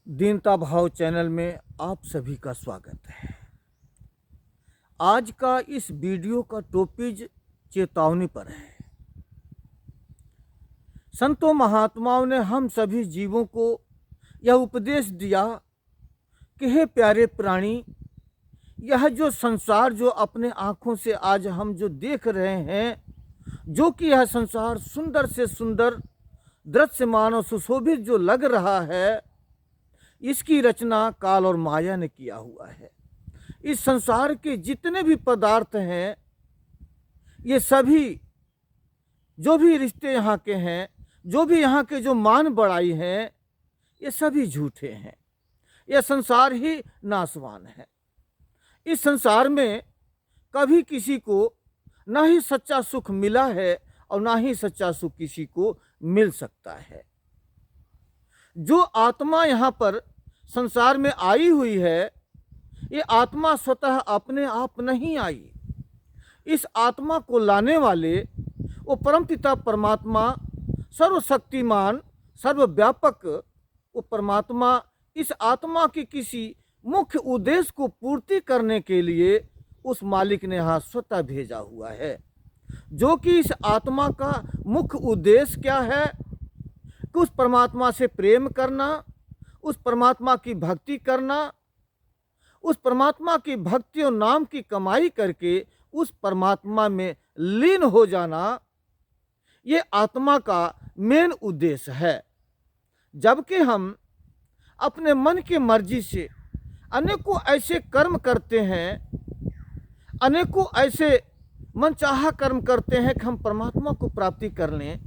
दीनता भाव चैनल में आप सभी का स्वागत है। आज का इस वीडियो का टॉपिक चेतावनी पर है। संतों महात्माओं ने हम सभी जीवों को यह उपदेश दिया कि हे प्यारे प्राणी, यह जो संसार जो अपने आँखों से आज हम जो देख रहे हैं, जो कि यह संसार सुंदर से सुंदर दृश्यमान और सुशोभित जो लग रहा है, इसकी रचना काल और माया ने किया हुआ है। इस संसार के जितने भी पदार्थ हैं, ये सभी जो भी रिश्ते यहाँ के हैं, जो भी यहाँ के जो मान बढ़ाई हैं, ये सभी झूठे हैं। यह संसार ही नाशवान है। इस संसार में कभी किसी को ना ही सच्चा सुख मिला है और ना ही सच्चा सुख किसी को मिल सकता है। जो आत्मा यहाँ पर संसार में आई हुई है, ये आत्मा स्वतः अपने आप नहीं आई। इस आत्मा को लाने वाले वो परमपिता परमात्मा, सर्वशक्तिमान, सर्वव्यापक वो परमात्मा इस आत्मा के किसी मुख्य उद्देश्य को पूर्ति करने के लिए उस मालिक ने यहाँ स्वतः भेजा हुआ है। जो कि इस आत्मा का मुख्य उद्देश्य क्या है कि उस परमात्मा से प्रेम करना, उस परमात्मा की भक्ति करना, उस परमात्मा की भक्ति और नाम की कमाई करके उस परमात्मा में लीन हो जाना, ये आत्मा का मेन उद्देश्य है। जबकि हम अपने मन की मर्जी से अनेकों ऐसे कर्म करते हैं, अनेकों ऐसे मनचाहा कर्म करते हैं कि हम परमात्मा को प्राप्ति कर लें,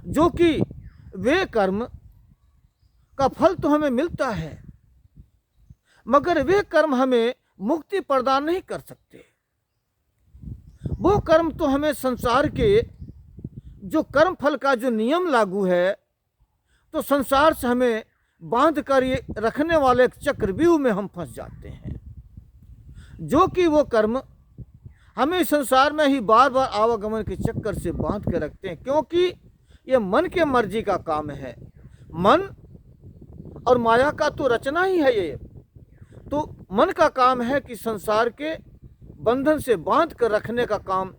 जो कि वे कर्म का फल तो हमें मिलता है, मगर वे कर्म हमें मुक्ति प्रदान नहीं कर सकते। वो कर्म तो हमें संसार के जो कर्म फल का जो नियम लागू है, तो संसार से हमें बांध कर ये रखने वाले एक चक्रव्यूह में हम फंस जाते हैं। जो कि वो कर्म हमें संसार में ही बार बार आवागमन के चक्कर से बांध के रखते हैं, क्योंकि ये मन के मर्जी का काम है। मन और माया का तो रचना ही है ये। तो मन का काम है कि संसार के बंधन से बांध कर रखने का काम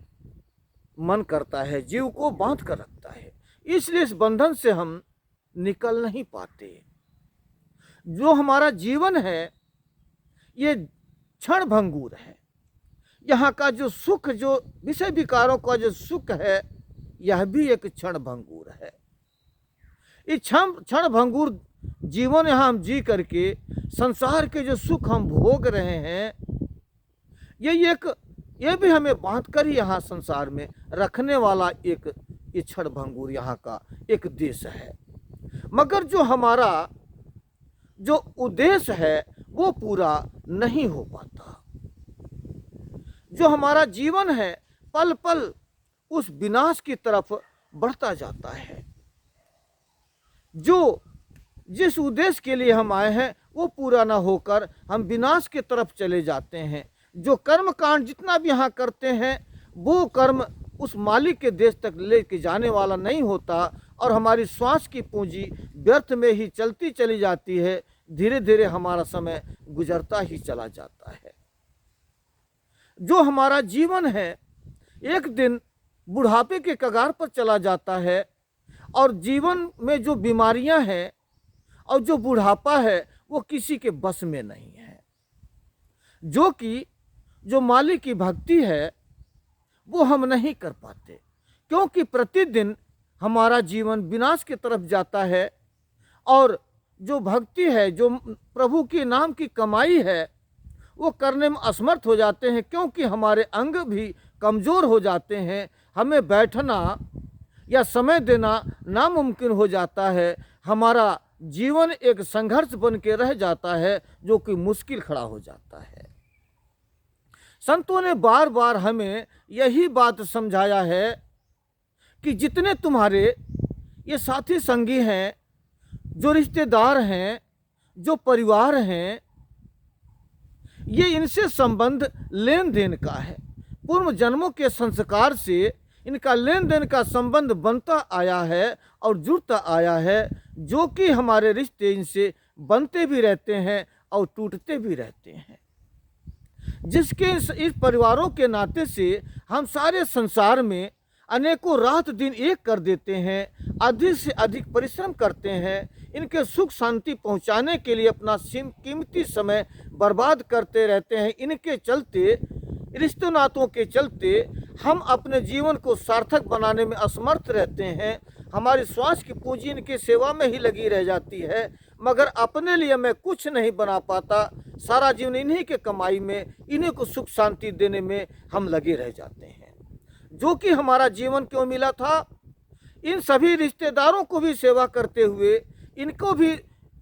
मन करता है, जीव को बांध कर रखता है। इसलिए इस बंधन से हम निकल नहीं पाते। जो हमारा जीवन है ये क्षण भंगुर है। यहाँ का जो सुख, जो विषय विकारों का जो सुख है, यह भी एक क्षण भंगुर है। इस क्षण भंगुर जीवन यहाँ हम जी करके संसार के जो सुख हम भोग रहे हैं, ये भी हमें बांध कर ही यहाँ संसार में रखने वाला एक ये क्षण भंगुर यहाँ का एक देश है। मगर जो हमारा जो उद्देश्य है वो पूरा नहीं हो पाता। जो हमारा जीवन है पल पल उस विनाश की तरफ बढ़ता जाता है। जो जिस उद्देश्य के लिए हम आए हैं वो पूरा ना होकर हम विनाश की तरफ चले जाते हैं। जो कर्म कांड जितना भी यहाँ करते हैं, वो कर्म उस मालिक के देश तक लेके जाने वाला नहीं होता और हमारी श्वास की पूंजी व्यर्थ में ही चलती चली जाती है। धीरे धीरे हमारा समय गुजरता ही चला जाता है। जो हमारा जीवन है एक दिन बुढ़ापे के कगार पर चला जाता है, और जीवन में जो बीमारियां हैं और जो बुढ़ापा है वो किसी के बस में नहीं है। जो कि जो मालिक की भक्ति है वो हम नहीं कर पाते, क्योंकि प्रतिदिन हमारा जीवन विनाश की तरफ जाता है। और जो भक्ति है, जो प्रभु के नाम की कमाई है, वो करने में असमर्थ हो जाते हैं, क्योंकि हमारे अंग भी कमज़ोर हो जाते हैं। हमें बैठना या समय देना नामुमकिन हो जाता है। हमारा जीवन एक संघर्ष बन के रह जाता है, जो कि मुश्किल खड़ा हो जाता है। संतों ने बार बार हमें यही बात समझाया है कि जितने तुम्हारे ये साथी संगी हैं, जो रिश्तेदार हैं, जो परिवार हैं, ये इनसे संबंध लेन देन का है। पूर्व जन्मों के संस्कार से इनका लेन देन का संबंध बनता आया है और जुड़ता आया है, जो कि हमारे रिश्ते इनसे बनते भी रहते हैं और टूटते भी रहते हैं। जिसके इस परिवारों के नाते से हम सारे संसार में अनेकों रात दिन एक कर देते हैं, अधिक से अधिक परिश्रम करते हैं, इनके सुख शांति पहुंचाने के लिए अपना कीमती समय बर्बाद करते रहते हैं। इनके चलते, रिश्तों नातों के चलते हम अपने जीवन को सार्थक बनाने में असमर्थ रहते हैं। हमारी श्वास की पूंजी इनकी सेवा में ही लगी रह जाती है, मगर अपने लिए मैं कुछ नहीं बना पाता। सारा जीवन इन्हीं के कमाई में, इन्हीं को सुख शांति देने में हम लगे रह जाते हैं। जो कि हमारा जीवन क्यों मिला था, इन सभी रिश्तेदारों को भी सेवा करते हुए, इनको भी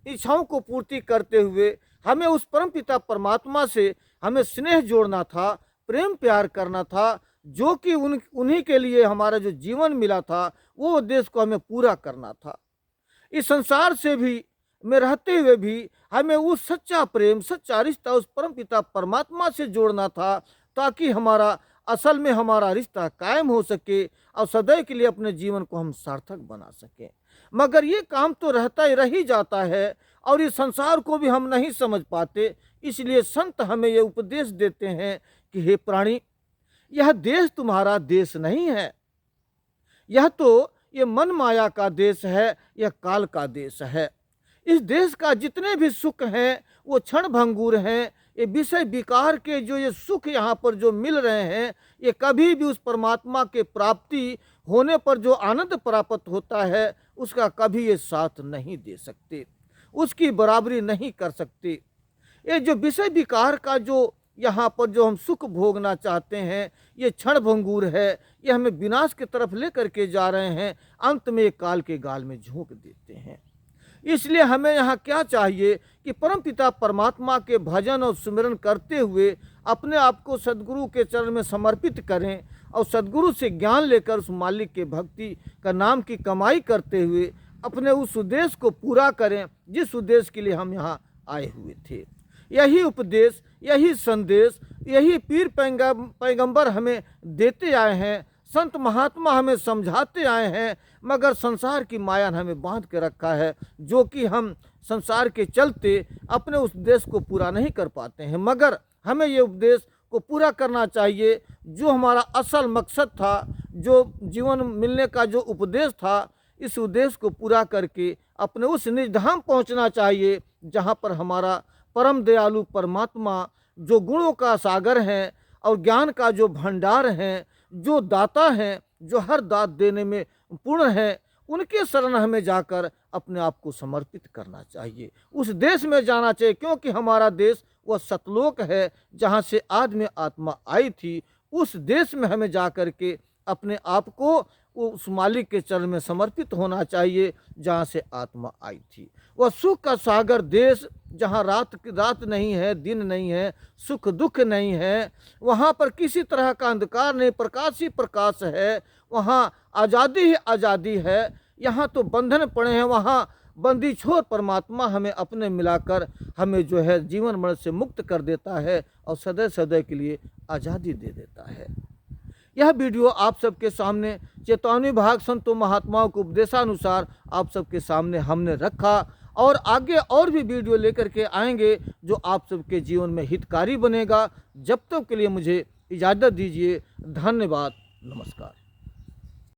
इच्छाओं को पूर्ति करते हुए हमें उस परमपिता परमात्मा से हमें स्नेह जोड़ना था, प्रेम प्यार करना था, जो कि उन्हीं के लिए हमारा जो जीवन मिला था वो उद्देश्य को हमें पूरा करना था। इस संसार से भी में रहते हुए भी हमें उस सच्चा प्रेम, सच्चा रिश्ता उस परमपिता परमात्मा से जोड़ना था, ताकि हमारा असल में हमारा रिश्ता कायम हो सके और सदैव के लिए अपने जीवन को हम सार्थक बना सकें। मगर ये काम तो रहता ही रह जाता है और इस संसार को भी हम नहीं समझ पाते। इसलिए संत हमें ये उपदेश देते हैं कि हे प्राणी, यह देश तुम्हारा देश नहीं है, यह तो ये मन माया का देश है, यह काल का देश है। इस देश का जितने भी सुख हैं वो क्षण भंगुर हैं। ये विषय विकार के जो ये सुख यहाँ पर जो मिल रहे हैं, ये कभी भी उस परमात्मा के प्राप्ति होने पर जो आनंद प्राप्त होता है उसका कभी ये साथ नहीं दे सकते, उसकी बराबरी नहीं कर सकते। ये जो विषय विकार का जो यहाँ पर जो हम सुख भोगना चाहते हैं, ये क्षण भंगुर है, ये हमें विनाश की तरफ लेकर के जा रहे हैं, अंत में काल के गाल में झोंक देते हैं। इसलिए हमें यहाँ क्या चाहिए कि परमपिता परमात्मा के भजन और सुमिरन करते हुए अपने आप को सद्गुरु के चरण में समर्पित करें और सद्गुरु से ज्ञान लेकर उस मालिक के भक्ति का नाम की कमाई करते हुए अपने उस उद्देश्य को पूरा करें जिस उद्देश्य के लिए हम यहाँ आए हुए थे। यही उपदेश, यही संदेश, यही पीर पैगंबर हमें देते आए हैं, संत महात्मा हमें समझाते आए हैं, मगर संसार की माया ने हमें बांध के रखा है, जो कि हम संसार के चलते अपने उस उद्देश्य को पूरा नहीं कर पाते हैं। मगर हमें ये उपदेश को पूरा करना चाहिए, जो हमारा असल मकसद था, जो जीवन मिलने का जो उपदेश था, इस उद्देश्य को पूरा करके अपने उस निजधाम पहुंचना चाहिए जहां पर हमारा परम दयालु परमात्मा जो गुणों का सागर हैं और ज्ञान का जो भंडार हैं, जो दाता हैं, जो हर दात देने में पूर्ण है, उनके शरण हमें जाकर अपने आप को समर्पित करना चाहिए। उस देश में जाना चाहिए, क्योंकि हमारा देश वह सतलोक है जहाँ से आदमी आत्मा आई थी। उस देश में हमें जाकर के अपने आप को उस मालिक के चरण में समर्पित होना चाहिए जहाँ से आत्मा आई थी। वह सुख का सागर देश जहाँ रात नहीं है, दिन नहीं है, सुख दुख नहीं है, वहाँ पर किसी तरह का अंधकार नहीं, प्रकाश ही प्रकाश है, वहाँ आज़ादी ही आज़ादी है। यहाँ तो बंधन पड़े हैं, वहाँ बंदी छोर परमात्मा हमें अपने मिलाकर हमें जो है जीवन मरण से मुक्त कर देता है और सदैव सदैव के लिए आज़ादी दे देता है। यह वीडियो आप सबके सामने चेतावनी भाग संतों महात्माओं के उपदेशानुसार आप सबके सामने हमने रखा, और आगे और भी वीडियो लेकर के आएंगे जो आप सबके जीवन में हितकारी बनेगा। जब तक के लिए मुझे इजाज़त दीजिए। धन्यवाद, नमस्कार।